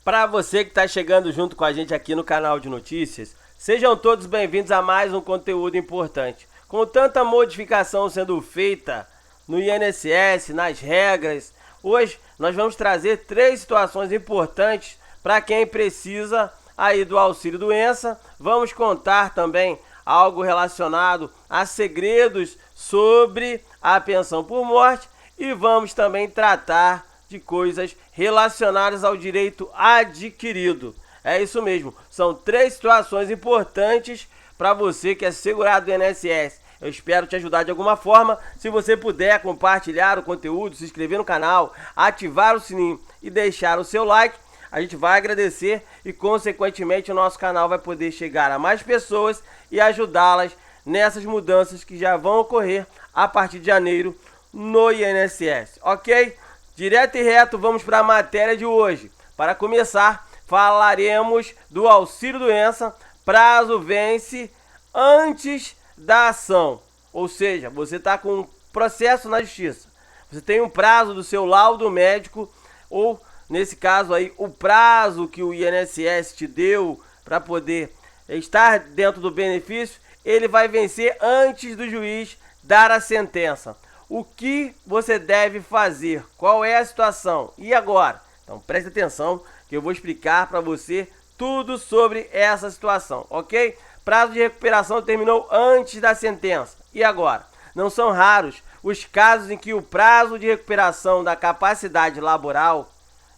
Para você que está chegando junto com a gente aqui no canal de notícias, sejam todos bem-vindos a mais um conteúdo importante. Com tanta modificação sendo feita no INSS, nas regras, hoje nós vamos trazer 3 situações importantes para quem precisa aí do auxílio-doença. Vamos contar também algo relacionado a segredos sobre a pensão por morte e vamos também tratar de coisas relacionadas ao direito adquirido. É isso mesmo, são 3 situações importantes para você que é segurado do INSS. Eu espero te ajudar de alguma forma. Se você puder compartilhar o conteúdo, se inscrever no canal, ativar o sininho e deixar o seu like, a gente vai agradecer e, consequentemente, o nosso canal vai poder chegar a mais pessoas e ajudá-las nessas mudanças que já vão ocorrer a partir de janeiro no INSS, ok? Direto e reto, vamos para a matéria de hoje. Para começar, falaremos do auxílio-doença. Prazo vence antes da ação, ou seja, você está com um processo na justiça. Você tem um prazo do seu laudo médico, ou nesse caso aí, o prazo que o INSS te deu para poder estar dentro do benefício, ele vai vencer antes do juiz dar a sentença. O que você deve fazer? Qual é a situação? E agora? Então preste atenção que eu vou explicar para você tudo sobre essa situação, ok? Prazo de recuperação terminou antes da sentença. E agora? Não são raros os casos em que o prazo de recuperação da capacidade laboral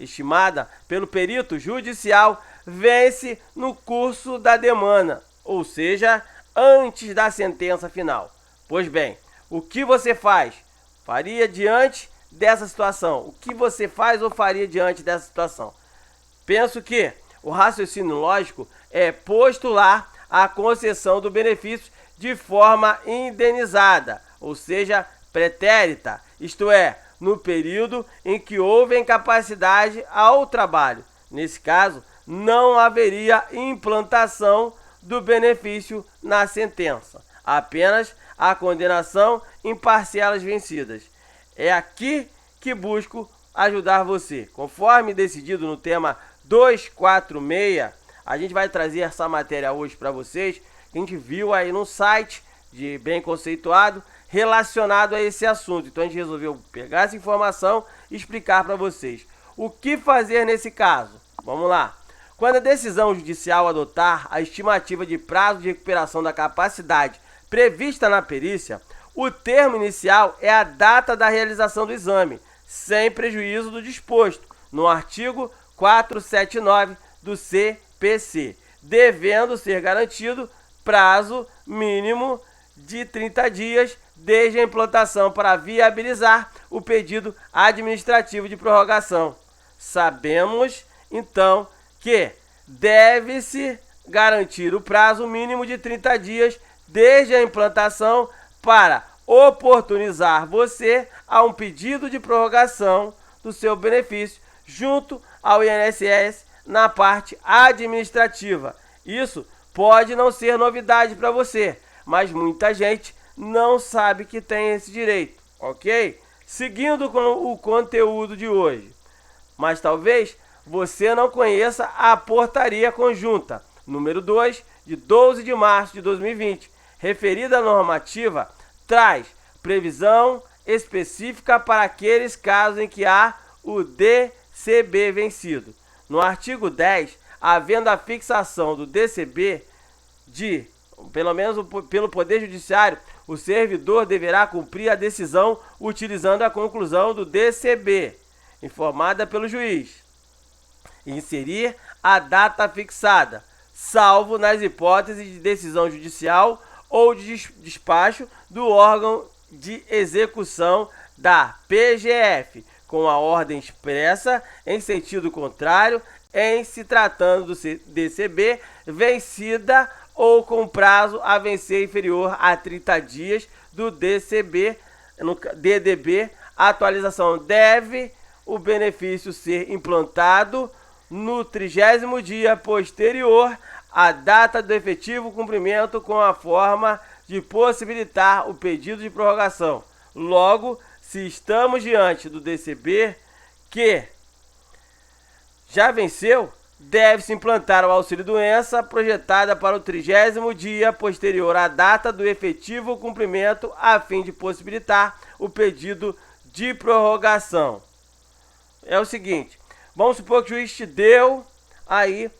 estimada pelo perito judicial vence no curso da demanda, ou seja, antes da sentença final. Pois bem, o que você faria diante dessa situação? O que você faz ou faria diante dessa situação? Penso que o raciocínio lógico é postular a concessão do benefício de forma indenizada, ou seja, pretérita, isto é, no período em que houve incapacidade ao trabalho. Nesse caso, não haveria implantação do benefício na sentença, apenas a condenação em parcelas vencidas. É aqui que busco ajudar você. Conforme decidido no tema 246, a gente vai trazer essa matéria hoje para vocês, que a gente viu aí no site de Bem Conceituado relacionado a esse assunto. Então a gente resolveu pegar essa informação e explicar para vocês. O que fazer nesse caso? Vamos lá. Quando a decisão judicial adotar a estimativa de prazo de recuperação da capacidade prevista na perícia, o termo inicial é a data da realização do exame, sem prejuízo do disposto no artigo 479 do CPC, devendo ser garantido prazo mínimo de 30 dias desde a implantação para viabilizar o pedido administrativo de prorrogação. Sabemos, então, que deve-se garantir o prazo mínimo de 30 dias desde a implantação para oportunizar você a um pedido de prorrogação do seu benefício junto ao INSS na parte administrativa. Isso pode não ser novidade para você, mas muita gente não sabe que tem esse direito, ok? Seguindo com o conteúdo de hoje. Mas talvez você não conheça a portaria conjunta número 2 de 12 de março de 2020, referida à normativa, traz previsão específica para aqueles casos em que há o DCB vencido. No artigo 10, havendo a fixação do DCB pelo menos pelo Poder Judiciário, o servidor deverá cumprir a decisão utilizando a conclusão do DCB, informada pelo juiz, e inserir a data fixada, salvo nas hipóteses de decisão judicial ou de despacho do órgão de execução da PGF, com a ordem expressa em sentido contrário, em se tratando do DCB vencida ou com prazo a vencer inferior a 30 dias do DCB, no DDB, a atualização deve o benefício ser implantado no 30º dia posterior à data do efetivo cumprimento, com a forma de possibilitar o pedido de prorrogação. Logo, se estamos diante do DCB que Já venceu? Deve-se implantar o auxílio-doença projetada para o 30º dia posterior à data do efetivo cumprimento, a fim de possibilitar o pedido de prorrogação. É o seguinte, vamos supor que o juiz te deu aí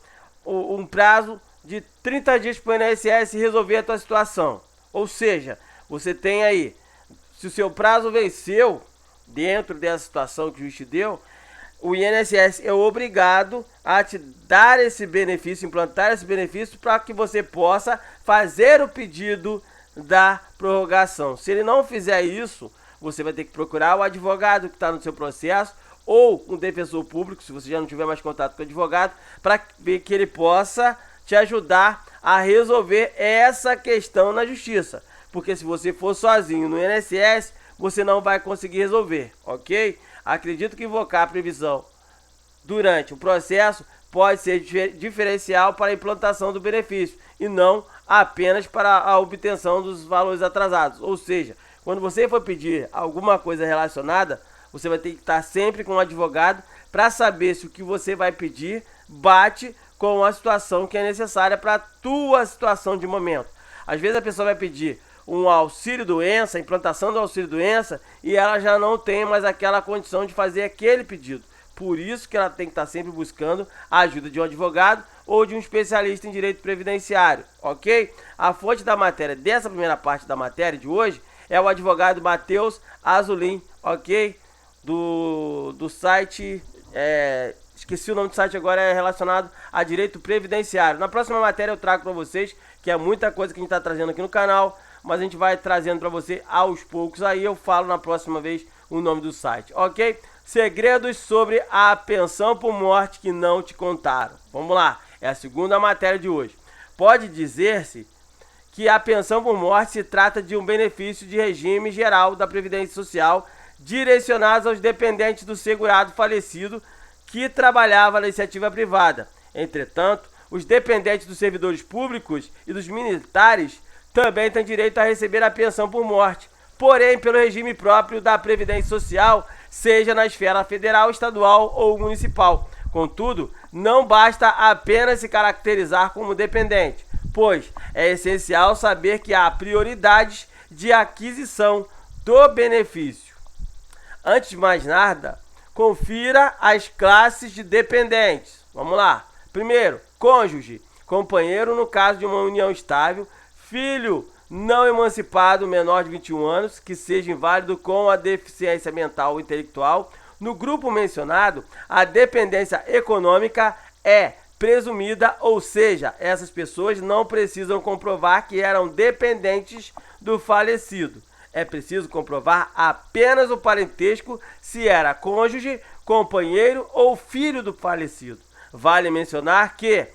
um prazo de 30 dias para o INSS resolver a tua situação. Ou seja, você tem aí, se o seu prazo venceu dentro dessa situação que o juiz te deu, o INSS é obrigado a te dar esse benefício, implantar esse benefício para que você possa fazer o pedido da prorrogação. Se ele não fizer isso, você vai ter que procurar o advogado que está no seu processo ou um defensor público, se você já não tiver mais contato com o advogado, para ver que ele possa te ajudar a resolver essa questão na justiça. Porque se você for sozinho no INSS, você não vai conseguir resolver, ok? Acredito que invocar a previsão durante o processo pode ser diferencial para a implantação do benefício e não apenas para a obtenção dos valores atrasados. Ou seja, quando você for pedir alguma coisa relacionada, você vai ter que estar sempre com um advogado para saber se o que você vai pedir bate com a situação que é necessária para a tua situação de momento. Às vezes a pessoa vai pedir um auxílio-doença, implantação do auxílio-doença, e ela já não tem mais aquela condição de fazer aquele pedido. Por isso que ela tem que estar sempre buscando a ajuda de um advogado ou de um especialista em direito previdenciário, ok? A fonte da matéria dessa primeira parte da matéria de hoje é o advogado Matheus Azulin, ok? Do site, esqueci o nome do site agora, é relacionado a direito previdenciário. Na próxima matéria eu trago para vocês, que é muita coisa que a gente está trazendo aqui no canal, mas a gente vai trazendo para você aos poucos, aí eu falo na próxima vez o nome do site, ok? Segredos sobre a pensão por morte que não te contaram. Vamos lá, é a segunda matéria de hoje. Pode dizer-se que a pensão por morte se trata de um benefício de regime geral da Previdência Social direcionados aos dependentes do segurado falecido que trabalhava na iniciativa privada. Entretanto, os dependentes dos servidores públicos e dos militares também têm direito a receber a pensão por morte, porém pelo regime próprio da Previdência Social, seja na esfera federal, estadual ou municipal. Contudo, não basta apenas se caracterizar como dependente, pois é essencial saber que há prioridades de aquisição do benefício. Antes de mais nada, confira as classes de dependentes. Vamos lá. Primeiro, cônjuge, companheiro no caso de uma união estável, filho não emancipado menor de 21 anos, que seja inválido com a deficiência mental ou intelectual. No grupo mencionado, a dependência econômica é presumida, ou seja, essas pessoas não precisam comprovar que eram dependentes do falecido. É preciso comprovar apenas o parentesco se era cônjuge, companheiro ou filho do falecido. Vale mencionar que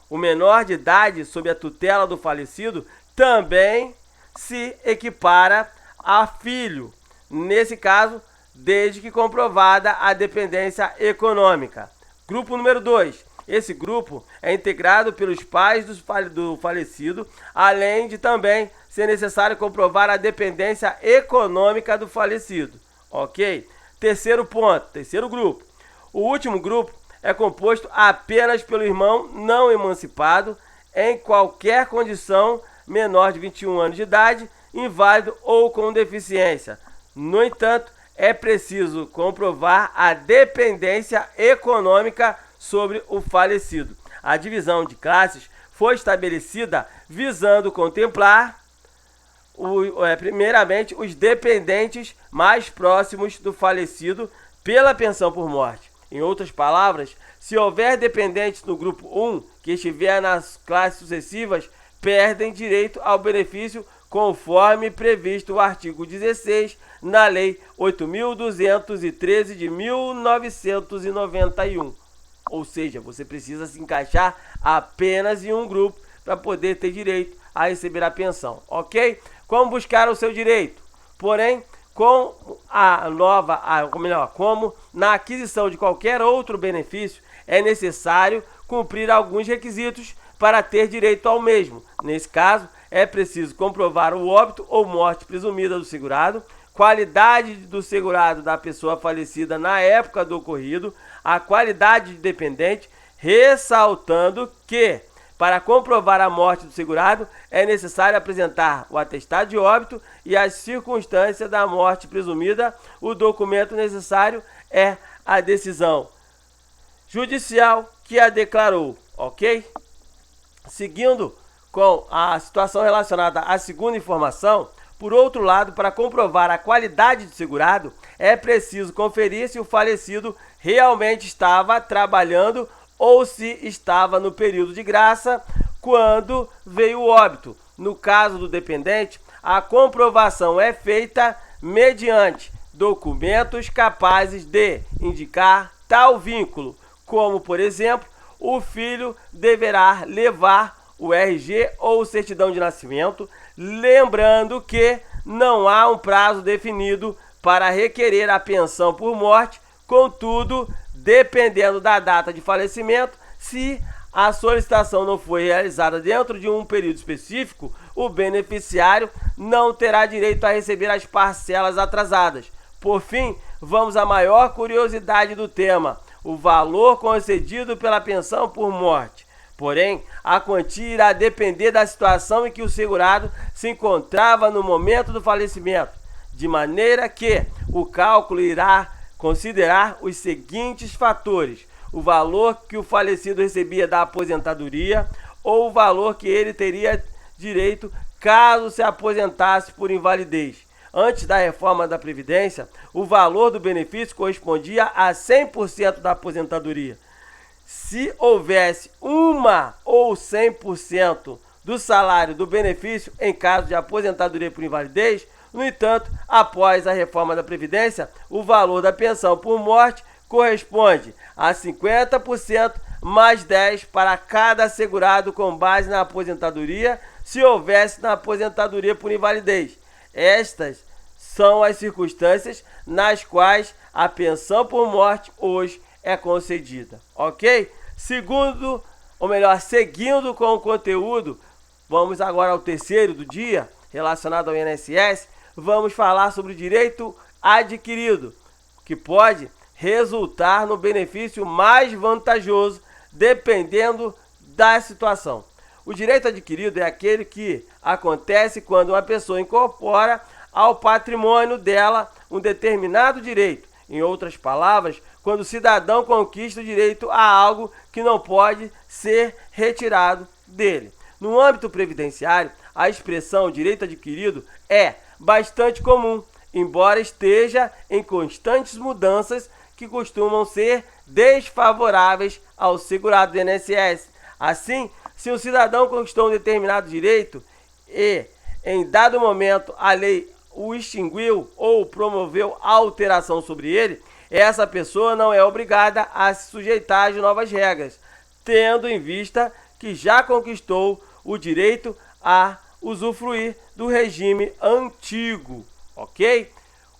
o menor de idade sob a tutela do falecido também se equipara a filho, nesse caso, desde que comprovada a dependência econômica. Grupo número 2. Esse grupo é integrado pelos pais do falecido, além de também ser necessário comprovar a dependência econômica do falecido. Ok? Terceiro ponto, terceiro grupo. O último grupo é composto apenas pelo irmão não emancipado, em qualquer condição menor de 21 anos de idade, inválido ou com deficiência. No entanto, é preciso comprovar a dependência econômica sobre o falecido. A divisão de classes foi estabelecida visando contemplar, primeiramente, os dependentes mais próximos do falecido pela pensão por morte. Em outras palavras, se houver dependentes no grupo 1 que estiver nas classes sucessivas, perdem direito ao benefício conforme previsto o artigo 16 na Lei 8.213 de 1991. Ou seja, você precisa se encaixar apenas em um grupo para poder ter direito a receber a pensão, ok? Como buscar o seu direito? Porém, como na aquisição de qualquer outro benefício, é necessário cumprir alguns requisitos para ter direito ao mesmo. Nesse caso, é preciso comprovar o óbito ou morte presumida do segurado, qualidade do segurado da pessoa falecida na época do ocorrido, a qualidade de dependente, ressaltando que, para comprovar a morte do segurado, é necessário apresentar o atestado de óbito e as circunstâncias da morte presumida. O documento necessário é a decisão judicial que a declarou, ok? Seguindo com a situação relacionada à segunda informação, por outro lado, para comprovar a qualidade do segurado, é preciso conferir se o falecido realmente estava trabalhando ou se estava no período de graça quando veio o óbito. No caso do dependente, a comprovação é feita mediante documentos capazes de indicar tal vínculo, como, por exemplo, o filho deverá levar o RG ou certidão de nascimento, lembrando que não há um prazo definido para requerer a pensão por morte. Contudo, dependendo da data de falecimento, se a solicitação não foi realizada dentro de um período específico, o beneficiário não terá direito a receber as parcelas atrasadas. Por fim, vamos à maior curiosidade do tema: o valor concedido pela pensão por morte. Porém, a quantia irá depender da situação em que o segurado se encontrava no momento do falecimento, de maneira que o cálculo irá considerar os seguintes fatores: o valor que o falecido recebia da aposentadoria ou o valor que ele teria direito caso se aposentasse por invalidez. Antes da reforma da Previdência, o valor do benefício correspondia a 100% da aposentadoria. Se houvesse uma ou 100% do salário do benefício em caso de aposentadoria por invalidez, no entanto, após a reforma da Previdência, o valor da pensão por morte corresponde a 50% mais 10 para cada segurado com base na aposentadoria, se houvesse na aposentadoria por invalidez. Estas são as circunstâncias nas quais a pensão por morte hoje é concedida, ok? Seguindo com o conteúdo, vamos agora ao terceiro do dia, relacionado ao INSS. Vamos falar sobre o direito adquirido, que pode resultar no benefício mais vantajoso, dependendo da situação. O direito adquirido é aquele que acontece quando uma pessoa incorpora ao patrimônio dela um determinado direito. Em outras palavras, quando o cidadão conquista o direito a algo que não pode ser retirado dele. No âmbito previdenciário, a expressão direito adquirido é bastante comum, embora esteja em constantes mudanças que costumam ser desfavoráveis ao segurado do INSS. Assim, se um cidadão conquistou um determinado direito e, em dado momento, a lei o extinguiu ou promoveu alteração sobre ele, essa pessoa não é obrigada a se sujeitar às novas regras, tendo em vista que já conquistou o direito a usufruir do regime antigo, ok?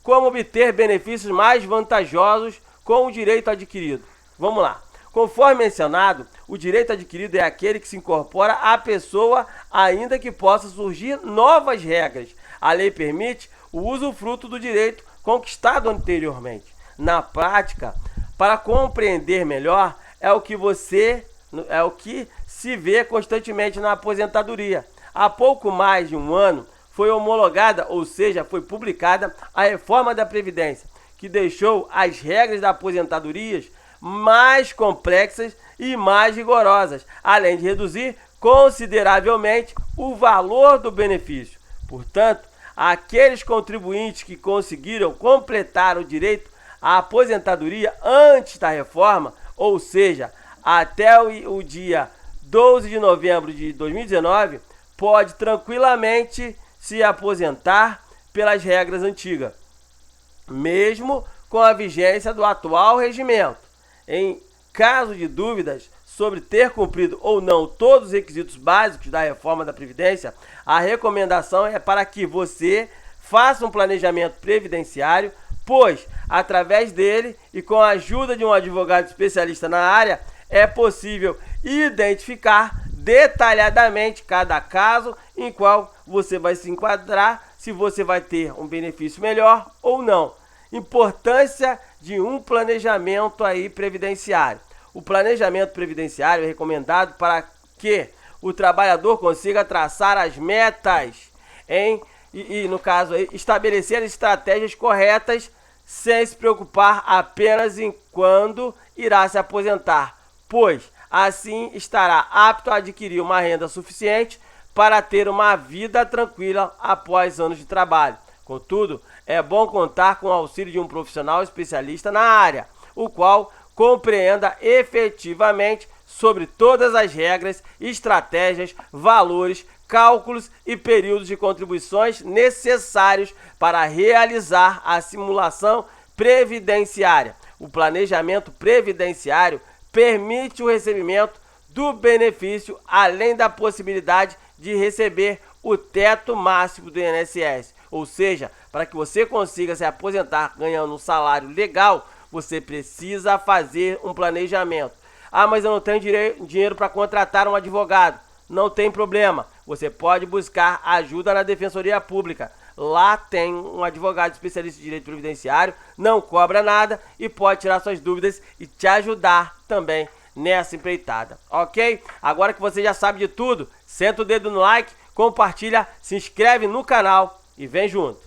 Como obter benefícios mais vantajosos com o direito adquirido? Vamos lá. Conforme mencionado, o direito adquirido é aquele que se incorpora à pessoa, ainda que possa surgir novas regras. A lei permite o usufruto do direito conquistado anteriormente. Na prática, para compreender melhor, é o que se vê constantemente na aposentadoria. Há pouco mais de um ano foi homologada, ou seja, foi publicada a reforma da Previdência, que deixou as regras da aposentadorias mais complexas e mais rigorosas, além de reduzir consideravelmente o valor do benefício. Portanto, aqueles contribuintes que conseguiram completar o direito à aposentadoria antes da reforma, ou seja, até o dia 12 de novembro de 2019, pode tranquilamente se aposentar pelas regras antigas, mesmo com a vigência do atual regimento. Em caso de dúvidas sobre ter cumprido ou não todos os requisitos básicos da reforma da Previdência, a recomendação é para que você faça um planejamento previdenciário, pois, através dele e com a ajuda de um advogado especialista na área, é possível identificar detalhadamente cada caso em qual você vai se enquadrar, se você vai ter um benefício melhor ou não. Importância de um planejamento aí previdenciário. O planejamento previdenciário é recomendado para que o trabalhador consiga traçar as metas no caso aí, estabelecer as estratégias corretas sem se preocupar apenas em quando irá se aposentar, pois assim estará apto a adquirir uma renda suficiente para ter uma vida tranquila após anos de trabalho. Contudo, é bom contar com o auxílio de um profissional especialista na área, o qual compreenda efetivamente sobre todas as regras, estratégias, valores, cálculos e períodos de contribuições necessários para realizar a simulação previdenciária. O planejamento previdenciário permite o recebimento do benefício, além da possibilidade de receber o teto máximo do INSS. Ou seja, para que você consiga se aposentar ganhando um salário legal, você precisa fazer um planejamento. Ah, mas eu não tenho dinheiro para contratar um advogado. Não tem problema, você pode buscar ajuda na Defensoria Pública. Lá tem um advogado especialista em direito previdenciário, não cobra nada e pode tirar suas dúvidas e te ajudar também nessa empreitada, ok? Agora que você já sabe de tudo, senta o dedo no like, compartilha, se inscreve no canal e vem junto.